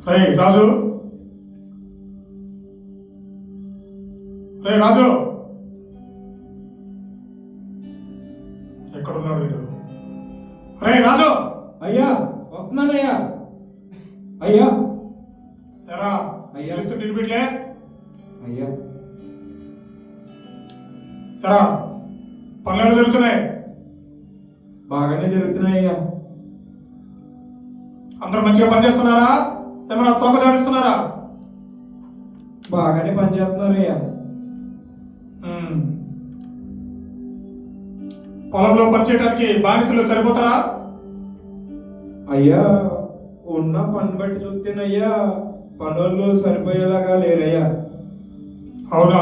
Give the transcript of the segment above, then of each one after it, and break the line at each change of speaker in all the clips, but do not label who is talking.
రే రాజు, రే రాజు, ఎక్కడున్నాడు వీడు? రే రాజు!
అయ్యా వస్తున్నానయ్యా. అయ్యా
ఎరా
అయ్యా.
నిలబిట్లే
అయ్యా
ఎరా, పనులు జరుగుతున్నాయి.
బాగానే జరుగుతున్నాయ్యా.
అందరూ మంచిగా పనిచేస్తున్నారా? ఏమన్నా తోక జాడిస్తున్నారా?
బాగానే పనిచేస్తున్నారయ్యా.
పొలంలో పనిచేయడానికి బానిసలు సరిపోతారా?
అయ్యా ఉన్న పని బట్టి చూస్తేనయ్యా పనులు సరిపోయేలాగా లేరయ్యా.
అవునా?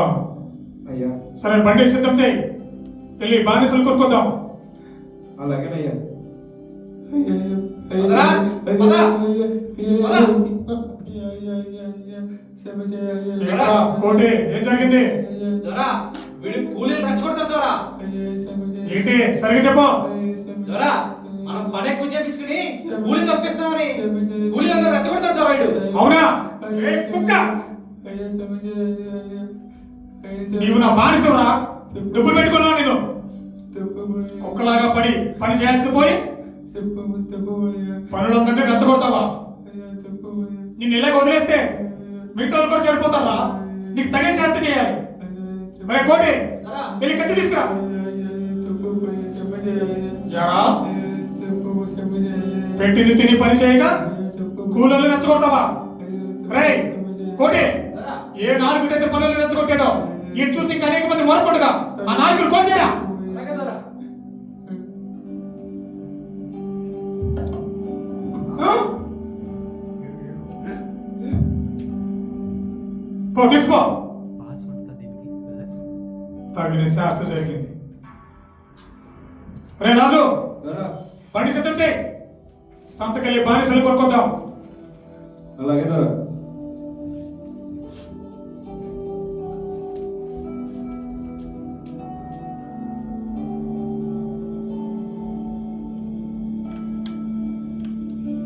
అయ్యా
సరే, బండి సిద్ధం చేయి, వెళ్ళి బానిసలు కొనుక్కొద్దాం.
అలాగేనయ్యా.
కోటి, ఏం జరిగింది?
వీడు కూలీలు రెచ్చగొడతారా?
ఏంటి సరిగ్గా చెప్పు.
మనం పని ఎక్కువ చేపించుకుని కూలీ తప్పిస్తామని కూలీలందరూ రెచ్చగొడతారు వీడు.
అవునా? ఏ కుక్క, నీవు నా బానిసవురా? డబ్బులు పెట్టుకున్నావు నేను. కుక్కలాగా పని చేయాల్సి పోయి పనులందరినీ రెచ్చగొడతావా? నిన్ను ఇలాగ వదిలేస్తే మిగతా వాళ్ళు కూడా చనిపోతారా? నీకు తగిన శాస్తి చేయాలి. మరే కోటి, వెళ్ళి కత్తి తీసుకురా. యారా, పెట్టింది తిని పని చేయక కూలీలు రెచ్చగొడతావా? రే కోటి, ఏ నాలుగుకైతే పనులు రెచ్చగొట్టాడో ఈయన చూసి ఇంకా అనేక మంది మరొకడుగా ఆ నాలుగులు కోసేరా. తీసుకో. తగిన శాస్త్ర జరిగింది. రే రాజు, బండి సిద్ధం చేయి, సంతకెళ్ళి బానిసలు కొనుక్కొద్దాం.
అలాగే ధర.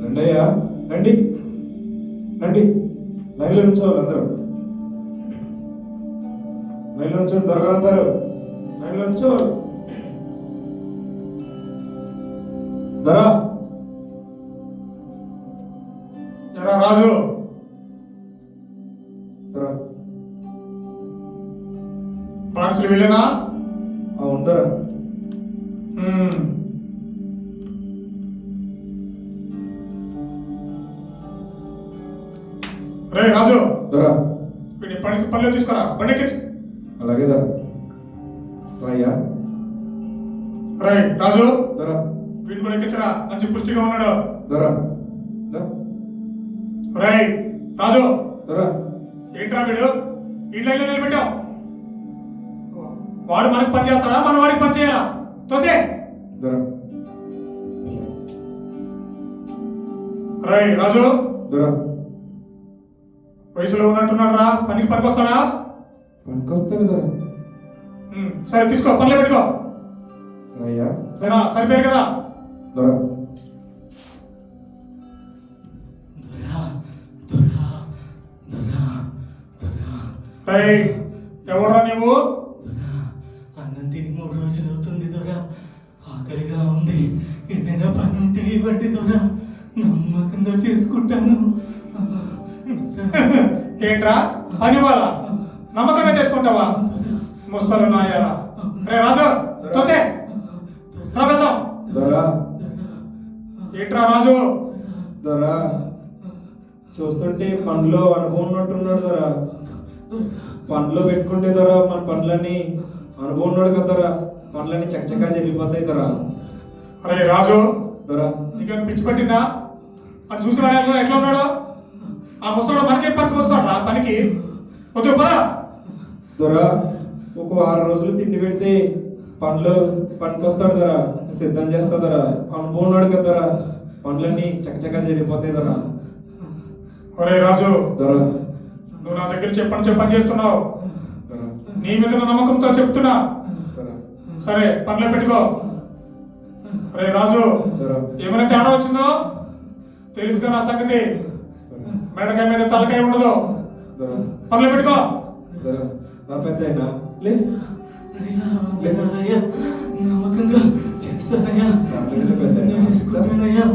రండి అయ్యా, రండి రండి. లైన్లో ఉంచోవాలి అందరూ. లైన్లో ఉంచోండి, దొరకలంటారు. లైన్లో ఉంచోవాలి. ధర.
ఎరా రాజు,
ధర.
బానిసలు వెళ్ళేనా?
ఉంటారా?
రే రాజు,
ధర.
వీడిని పనిలో తీసుకురా, బండి ఎక్కించు.
అలాగే ధర. రాయ్యా.
రే రాజు,
ధర.
వీడిని కూడా ఎక్కించరా, మంచి పుష్టిగా ఉన్నాడు.
ధర.
రే రాజు,
ధర.
ఏంట్రా వీడు ఇంట్లో నిలబెట్టావు? వాడు మనకి పని చేస్తాడా, మనం వాడికి పని చేయాలా? తోసే.
ధర.
రే రాజు,
ధర.
వయసులో ఉన్నట్టున్నాడు రా, పనికి వస్తాడా?
పనికొస్తాడు ధర.
సరే తీసుకో, పనిలో పెట్టుకో.
రాయ్యా.
సరేనా, సరిపోయారు కదా?
ధర.
ఎవరా నీవు?
అన్నం తిని 3 రోజులు అవుతుంది దొరా. ఆకలిగా ఉంది. ఏదైనా పని ఉంటే ఇవ్వండి దొరా, నమ్మకంగా చేసుకుంటాను.
ఏంట్రా పని వాళ్ళ నమ్మకంగా చేసుకుంటావా? ముసలు నాయారా. రే రాజు, తోసే, వెళ్దాం.
ధర.
ఏంట్రా రాజు?
ధర. చూస్తుంటే పనిలో అనుభవం ఉన్నట్టున్నాడు ధర. పనిలో పెట్టుకుంటే ధర మన పనులన్నీ అనుభవం ఉన్నాడు కదా ధర. పనులన్నీ చక్కచక్క జరిగిపోతాయి ధర.
అరే రాజు,
ధర.
నీకు పిచ్చి పట్టిందా? అది చూసి వాడు ఎట్లా ఉన్నాడు? ఆ ముసడు మనకే పనికి వస్తాడు రా పనికి. వద్దు పద.
ధర. ఒక 6 రోజులు తిండి పెడితే పనికి వస్తాడు ధర. సిద్ధం చేస్తా ధర. అనుభవం ఉన్నాడు కదా ధర. పనులన్నీ చక్కచక్క జరిగిపోతాయి ధర.
ఒరే రాజు,
ధర.
నువ్వు నా దగ్గర చెప్పని చేస్తున్నావు. నీ మీద నమ్మకంతో చెప్తున్నా. సరే పనిలో పెట్టుకో. రే రాజు, ఏమైనా తేడా వచ్చిందో తెలుసుగా నా సంగతి. మెడకాయ మీద తలకాయ ఉండదు.
దొరా
పనులు పెట్టుకో.
దొరా నా పెద్దయినా లే
అయ్యా నమ్మకంగా చేస్తానయ్యా, నమ్మకంగా చేసుకుంటానయ్యా.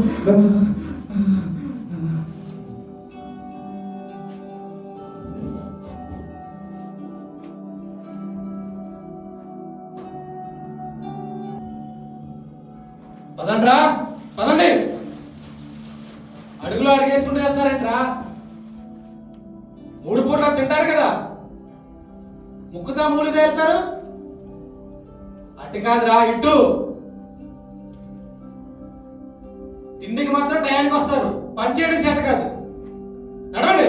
పదండ్రా, పదండి. అడుగులో అడిగేసుకుంటూ వెళ్తారేంట్రా? 3 పూట్ల తింటారు కదా, ముక్కుతా మూలిదా వెళ్తారు. అటు కాదురా, ఇటు. తిండికి మాత్రం టయానికి వస్తారు, పని చేయడం చేత కాదు. నడవండి.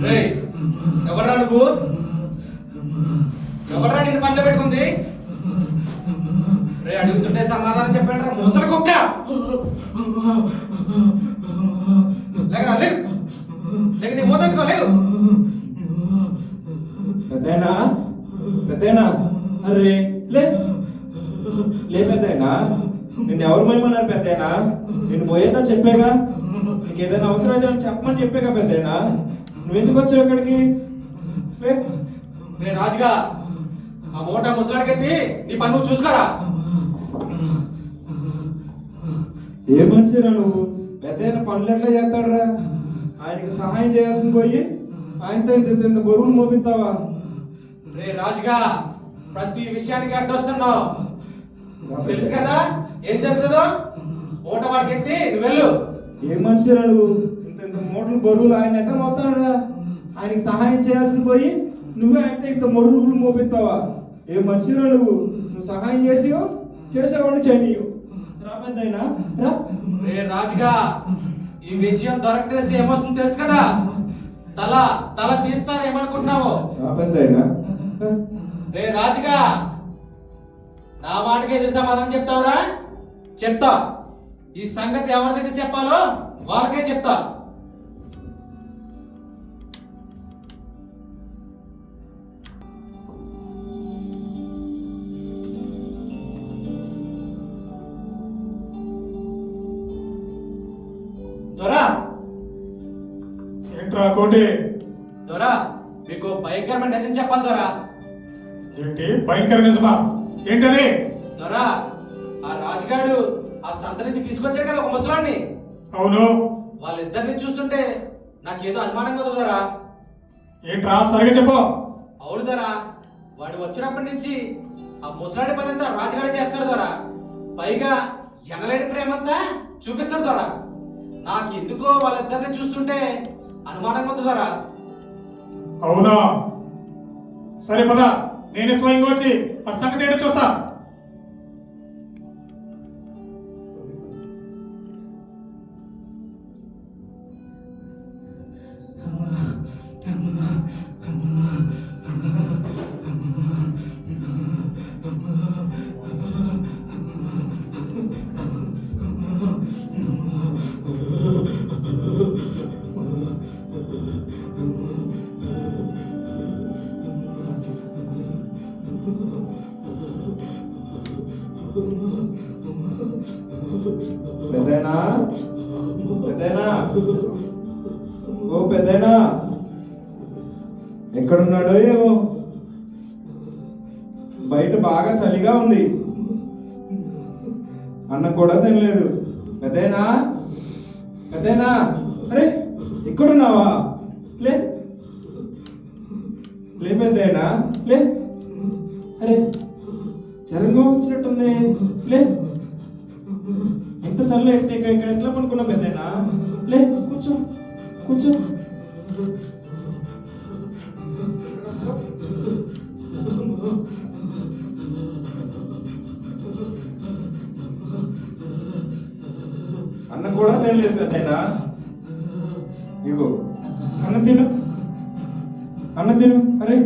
రేయ్, ఎవడ్రా నువ్వు? ఎవడ్రా నిన్ను పనిలో పెట్టుకుంది? రే, అడుగుతుంటే సమాధానం చెప్పండి రా, ముసలి కుక్క. లేకరా, లేకు. లేక నీ మూతెత్తుకో, లేవు.
పెద్దయినా పెద్దయినా అరే లే లే పెద్దయినా, నిన్ను ఎవరు పోయమన్నారు పెద్దయినా? నేను పోయేదా చెప్పేగా, నీకు ఏదైనా అవసరం అయితే చెప్పమని చెప్పేగా పెద్దయినా. నువ్వెందుకు వచ్చావు ఇక్కడికి? లే
రే రాజుగా, ఆ మూట ముసలాడికెత్తి నీ పని నువ్వు చూసుకోరా.
ఏ మనిషిరా నువ్వు? పెద్దయిన పనులు ఎట్లా చేస్తాడురా? ఆయనకి సహాయం చేయాల్సింది పోయి ఆయనతో ఇంత ఇంత బరువును మోపిస్తావా?
రే రాజుగా, ప్రతి విషయానికి అడ్డొస్తున్నావు. తెలుసు కదా ఏం జరుగుతుందో. మూట వాడికెత్తి నువ్వు వెళ్ళు.
ఏ మనిషిరా నువ్వు? ఇంత ఇంత మూటలు బరువులు ఆయన ఎట్లా మోస్తాడురా? ఆయనకి సహాయం చేయాల్సింది పోయి నువ్వే అయితే ఇంత బరువులు మోపిస్తావా? ఏ మనిషిరా నువ్వు? నువ్వు సహాయం చేసేవాడిని చేయనీయు. రా పెద్దయినా రా.
రే రాజుగా, ఈ విషయం దొరకతేసి ఏమొస్తుంది తెలుసు కదా. తల తల తీస్తారు ఏమనుకుంటున్నావు?
రా పెద్దయినా రా.
రే రాజుగా, నా మాటకి ఎదురు సమాధానం చెప్తావురా? చెప్తా. ఈ సంగతి ఎవరి దగ్గర చెప్పాలో వాళ్ళకే చెప్తా. దొరా,
ఏంట్రా కోటి?
దొరా, మీకు భయంకరమైన నిజం చెప్పాలి దొరా.
ఏంటి భయంకర నిజమా? ఏంటది?
దొరా, ఆ రాజుగాడు ఆ సంత నుంచి తీసుకొచ్చాడు కదా ఒక ముసలాన్ని.
అవును.
వాళ్ళిద్దరిని చూస్తుంటే నాకేదో అనుమానంగా ఉంది దొరా.
ఏంట్రా సరిగా చెప్పు.
అవును దొరా, వాడు వచ్చినప్పటి నుంచి ఆ ముసలాడి పని అంతా రాజుగాడే చేస్తాడు దొరా. పైగా ఎనలేని ప్రేమంతా చూపిస్తాడు దొరా. నాకు ఎందుకో వాళ్ళిద్దరిని చూస్తుంటే అనుమానంగా ఉంది దొరా.
అవునా? సరే పద, నేనే స్వయంగా వచ్చి ఆ సంగతి ఏంటో చూస్తా.
పెద్దయినా పెద్దయినా ఓ పెద్దయినా, ఎక్కడున్నాడో ఏమో. బయట బాగా చలిగా ఉంది, అన్నం కూడా తినలేదు. పెద్దయినా పెద్దయినా, అరే ఎక్కడున్నావా? లే లే పెద్దయినా లే. అరే జ్వరంగా వచ్చినట్టుంది. లే, ఎంత చల్ల ఇక్కడ ఎట్లా పనుకున్నా పెద్దయినా? లే కూర్చో కూర్చో. అన్నం కూడా తినలేదు పెద్దయినా. ఇగో అన్నం తిను, అన్నం తిను. అరే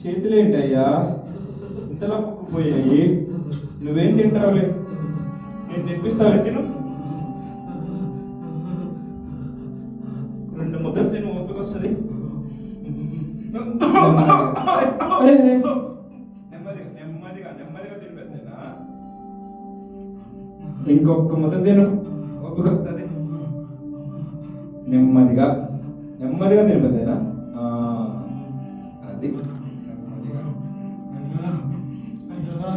చేతులు ఏంటయ్యా ఇంతలా పొక్కుపోయాయి? నువ్వేం తింటావులే, నేను తినిపిస్తాలే. తిను, 2 ముద్దలు తిను, ఓపిక వస్తుంది. నెమ్మదిగా నెమ్మదిగా నెమ్మదిగా తిను పెద్దయినా. ఇంకొక ముద్ద తిను, ఓపిక వస్తుంది. నెమ్మదిగా నెమ్మదిగా తిను పెద్దయినా. అది నెమ్మదిగా.
అయ్యా అయ్యా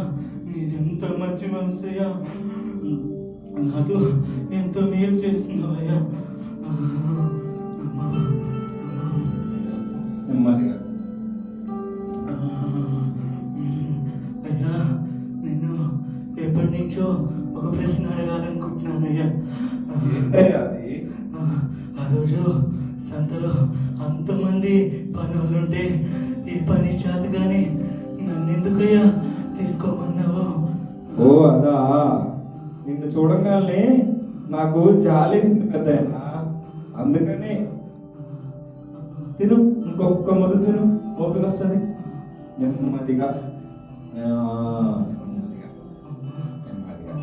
నీదెంత మంచి మనసయ్యా, నాకు ఎంత మేలు చేస్తున్నావయ్యా.
నెమ్మదిగా.
అయ్యా నేను ఎప్పటి నుంచో ఒక ప్రశ్న అడగాలనుకుంటున్నానయ్యా.
ఏంటయ్యా అది?
ఆ రోజు సంతలో అంతమంది పనులుంటే ఈ పని చేత కానీ నన్ను ఎందుకయ్యా తీసుకోమన్నావు?
ఓ అదా, నిన్ను చూడగానే నాకు జాలేసింది పెద్దయినా, అందుకని తిను, ఇంకొక ముద్ద తిను, ఓపిక వస్తుంది. నెమ్మదిగా నెమ్మదిగా నెమ్మదిగా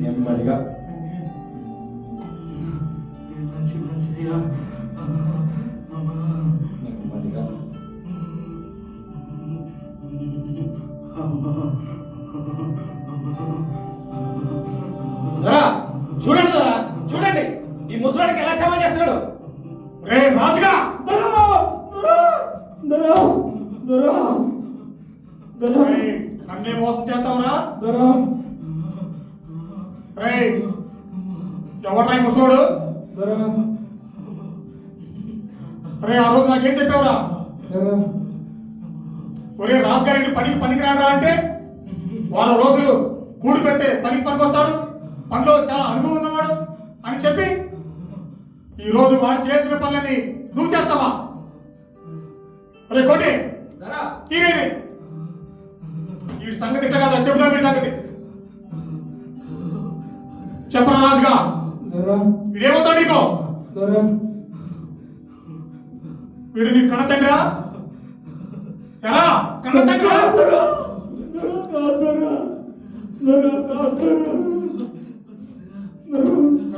నెమ్మదిగా.
మంచి మనసయ్యా.
నెమ్మదిగా.
దొరా చూడండి, దొరా చూడండి, ఈ ముసలాడికి ఎలా సేవ చేస్తున్నాడు.
రే రాజుగా, రేయ్, నన్నే మోసం చేస్తావురా? రేయ్, ఎవడ్రా ఈ ముసలోడు? రే ఆ రోజు నాకేం చెప్పావురా? ఒరే రాజుగారి పనికి పనికిరాడా అంటే వారం రోజులు కూడి పెడితే పనికి పనికొస్తాడు, పనిలో చాలా అనుభవం ఉన్నవాడు అని చెప్పి ఈ రోజు వాడు చేయాల్సిన పనులని నువ్వు చేస్తావా? అరే కోటి
దొరా
తీరేది వీడి సంగతి ఇట్లా కాదు, చెబుతాను వీడి సంగతి. చెప్పరా రాజుగా, వీడేమవుతాడు నీకు? వీడు నీ కన్న తండ్రా? ఎలా కన్న తండ్రా?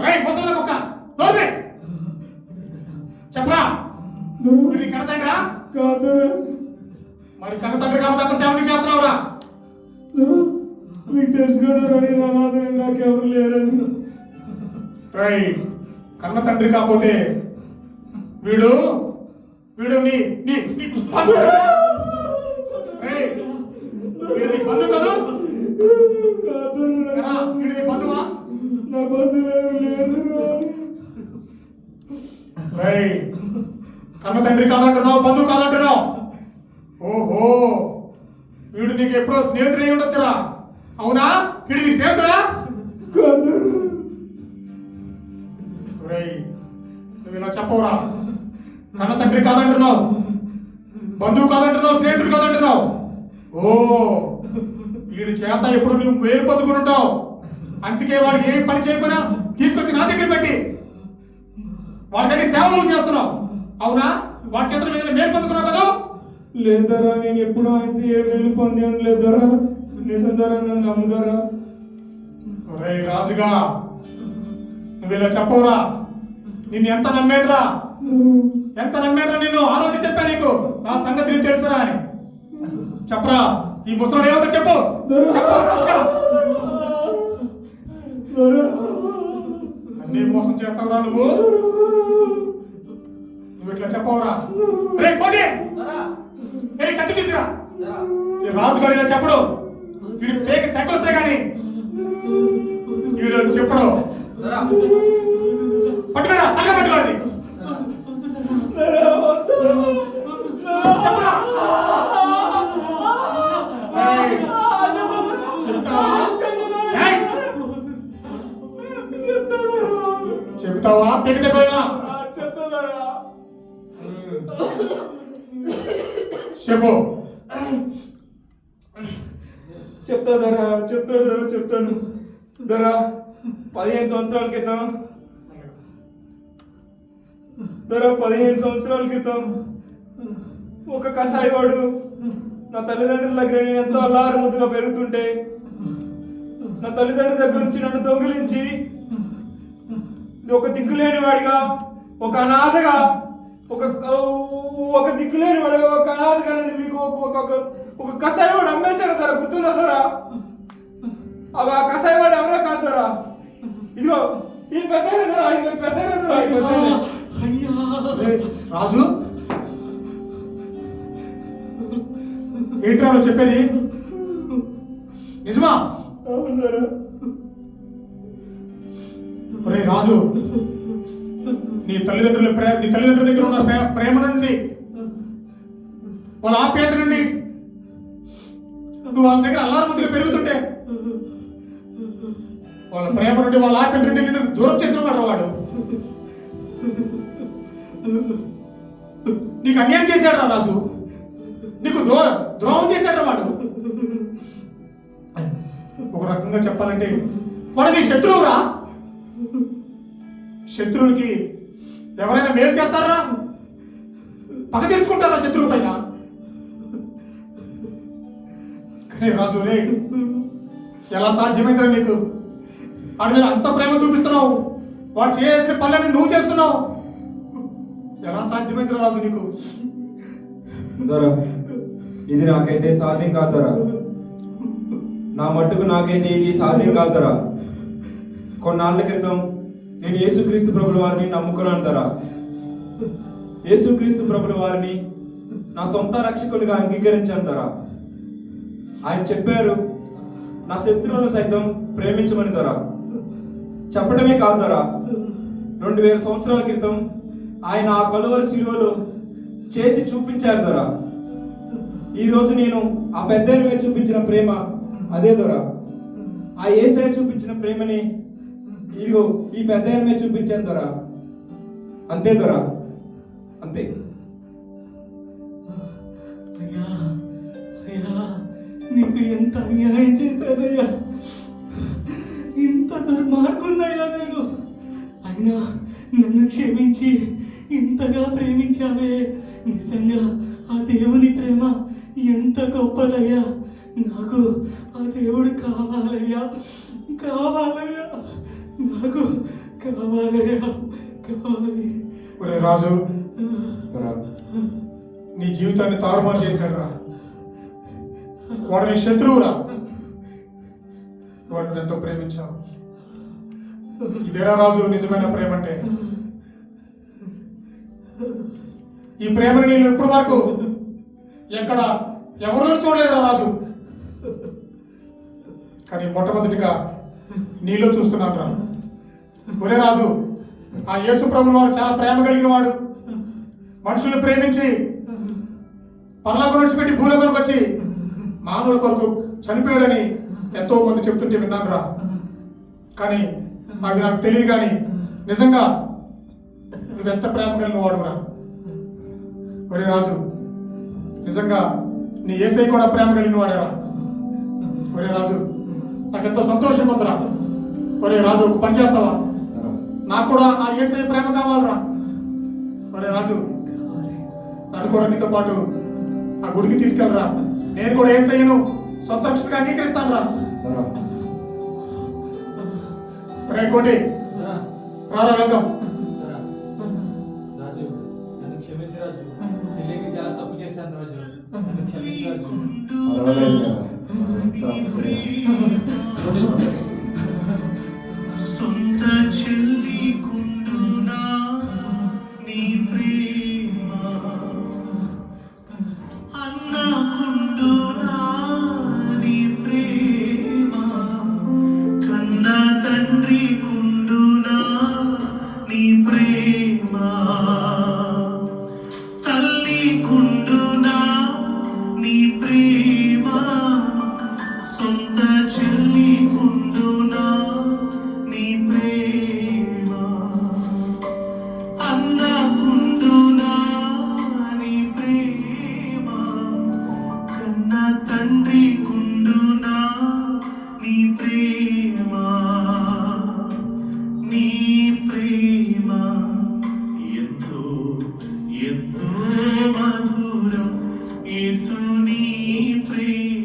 రేయ్ ముసలి కుక్క, నోర్మి చెప్పరా, వీడు నీ కన్న తండ్రా? మరి కన్న తండ్రి కాబట్టి అంత సేవ చేస్తున్నావురా?
మీకు తెలుసు కదా నా మాత్రం నాకెవరు లేరని.
రేయ్ కన్న తండ్రి కాకపోతే వీడు వీడు నీ నీ నీ బంధువు. రేయ్, వీడు నీ బంధువు కాదు? ఎలా? వీడు నీ బంధువా?
నా బంధువులు లేదు.
రేయ్, కన్న తండ్రి కాదంటున్నావు, బంధువు కాదంటున్నావు. ఓహో, వీడు నీకు ఎప్పుడో స్నేహితుడు అయి ఉండొచ్చురా? అవునా? వీడు నీ స్నేహితుడా? రేయ్, నువ్వు ఇలా చెప్పవురా? కన్న తండ్రి కాదంటున్నావు, బంధువు కాదంటున్నావు, స్నేహితుడు కాదంటున్నావు. ఓ, వీడి చేత ఎప్పుడు నువ్వు మేలు పొందుకుని ఉంటావు. అందుకే వాడికి ఏ పని చేయకపోయినా తీసుకొచ్చి నా దగ్గర పెట్టి వాడికంటే సేవలు చేస్తున్నావు. అవునా? వాడి చేతుల మీద మేలు పొందుకున్నావు కదా?
లేదరా, నేను ఎప్పుడూ అయితే ఏ మేలు పొందాను లేదరా. నిజం ధర, నన్ను నమ్ముదరా.
రే రాజుగా, నువ్వు ఇలా చెప్పవురా? నిన్ను ఎంత నమ్మేడ్రా, ఎంత నమ్మేడ్రా నిన్ను? ఆ రోజు చెప్పా నీకు నా సంగతి నీకు తెలుసురా అని. చెప్పరా, ఈ ముసలోడు ఏమవుతా చెప్పు. చెప్పరా రాజుగా? అన్నీ మోసం చేస్తావురా నువ్వు? నువ్వు ఇట్లా చెప్పవురా? రే కోటి,
దొరా
ఏ కత్తి తీసుకురా.
దొరా
ఈ రాజుగారు ఇలా చెప్పడు, వీడి పేక తగ్గొస్తే గాని వీడు చెప్పడు.
దొరా
పట్టుకురా, తగ్గ పట్టుకోండి. చెప్పరా? ఏయ్, చెప్తావా? ఏయ్, చెప్తావా? పెరిగితే పోయినా చెప్పు.
చెప్తా ధర, చెప్తాను ధర. 15 సంవత్సరాల క్రితం ధర, 15 సంవత్సరాల క్రితం ఒక కసాయివాడు నా తల్లిదండ్రుల దగ్గర నేను ఎంతో అల్లారు ముద్దుగా పెరుగుతుంటే నా తల్లిదండ్రుల దగ్గర నుంచి నన్ను దొంగిలించి ఒక దిక్కులేని వాడిగా, ఒక అనాథగా, ఒక ఒక దిక్కులేని వాడు, ఒక అనాథ కానీ మీకు ఒక కషాయ వాడు అమ్మేశాడు ధర, గుర్తుందా ధర? ఆ కషాయ వాడు ఎవరో కాదు ధర, ఇదిగో ఈ పెద్ద
రాజు, ఏంట్రా నువ్వు చెప్పేది? నిజమా? ఒరే రాజు, నీ తల్లిదండ్రుల దగ్గర ఉన్న ప్రేమ నుండి, వాళ్ళ ఆప్యాయత నుండి నువ్వు వాళ్ళ దగ్గర అల్లారు ముద్దుగా పెరుగుతుంటే, వాళ్ళ ప్రేమ నుండి, వాళ్ళ ఆప్యాయత నుండి నిన్ను దూరం చేసిన వాడు వాడు. నీకు అన్యాయం చేశాడు రా రాజు, నీకు ద్రోహం చేశాడు వాడు. ఒక రకంగా చెప్పాలంటే వాడు నీ శత్రువురా. శత్రువుకి ఎవరైనా మేలు చేస్తారా? పగ తెచ్చుకుంటారా శత్రువు పైన? కానీ రాజు రే, ఎలా సాధ్యమైందిరా నీకు? వాడి మీద అంత ప్రేమ చూపిస్తున్నావు, వాడు చేయాల్సిన పనులని నువ్వు చేస్తున్నావు. ఎలా సాధ్యమైందిరా రాజు నీకు?
ఇది నాకైతే సాధ్యం కాదు ధర, నా మట్టుకు నాకైతే ఇది సాధ్యం కాదు ధర. కొన్నాళ్ళ క్రితం నేను యేసుక్రీస్తు ప్రభుల వారిని నమ్ముకున్నాను ధర. యేసుక్రీస్తు ప్రభుల వారిని నా సొంత రక్షకునిగా అంగీకరించాను ధర. ఆయన చెప్పారు నా శత్రువులను సైతం ప్రేమించమని ధర. చెప్పడమే కాదు ధర, 2000 సంవత్సరాల క్రితం ఆయన ఆ కలువరి శిలువలో చేసి చూపించారు ధర. ఈరోజు నేను ఆ పెద్దాయన మీద చూపించిన ప్రేమ అదే ధర. ఆ యేసయ్య చూపించిన ప్రేమని ఇదిగో ఈ పెద్దాయన మీద చూపించాను ధర. అంతే ధర, అంతే.
అయ్యా అయ్యా, నీకు ఎంత అన్యాయం చేశానయ్యా, ఇంత దుర్మార్గున్నయ్యా నేను. అయినా నన్ను క్షమించి ఇంతగా ప్రేమించావే. నిజంగా ఆ దేవుని ప్రేమ ఎంత గొప్పదయ్యా. నాకు ఆ దేవుడు కావాలయ్యా, కావాలయ్యా, నాకు కావాలయ్యా, కావాలి.
ఒరే రాజు, నీ జీవితాన్ని తారుమారు చేశాడు రా. వాడు నీ శత్రువురా. వాడిని ఎంతో ప్రేమించావు. ఇదేరా రాజు నిజమైన ప్రేమ అంటే. ఈ ప్రేమను నేను ఇప్పటి వరకు ఎక్కడ ఎవరో చూడలేదురా రాజు. కానీ మొట్టమొదటిగా నీలో చూస్తున్నాను రా. ఒరే రాజు, ఆ యేసు ప్రభువు వారు చాలా ప్రేమ కలిగిన వాడు. మనుషుల్ని ప్రేమించి పరలోకం నుంచి పెట్టి భూలోకానికి వచ్చి మానవుల కొరకు చనిపోయాడని ఎంతో మంది చెప్తుంటే విన్నాను రా. కానీ అవి నాకు తెలియదు. కానీ నిజంగా నువ్వెంత ప్రేమ కలిగిన వాడురా. ఒరే రాజు, నిజంగా నీ యేసయ్య కూడా ప్రేమ కలిగిన వాడేరా. ఒరే రాజు, నాకెంతో సంతోషం ఉందిరా. ఒరే రాజు, ఒక పని చేస్తావా? నాకు కూడా ఆ యేసయ్య ప్రేమ కావాలరా. ఒరే రాజు, నన్ను కూడా నీతో పాటు ఆ గుడికి తీసుకెళ్ళరా. నేను కూడా యేసయ్యను సొంత రక్షణగా అంగీకరిస్తాను రా. రే కోటి, రారా వెళ్దాం.
రాజు, నన్ను క్షమించు రాజు. తెలియక చాలా తప్పు చేశాను రాజు, నన్ను క్షమించు రాజు.
సొంత చెల్లి కుండునా నీ ప్రేమ, అన్న కుండునా నీ ప్రేమ, కన్న తండ్రి కుండునా నీ ప్రేమ, తల్లి కుండునా నీ ప్రేమ, సొంత చెల్లి కుండునా నీ ప్రేమ, అన్న కుండునా నీ ప్రేమ, కన్న తండ్రి కుండునా నీ ప్రేమ, నీ ప్రేమ ఎంతో ఎంతో మధురం యేసు నీ ప్రేమ.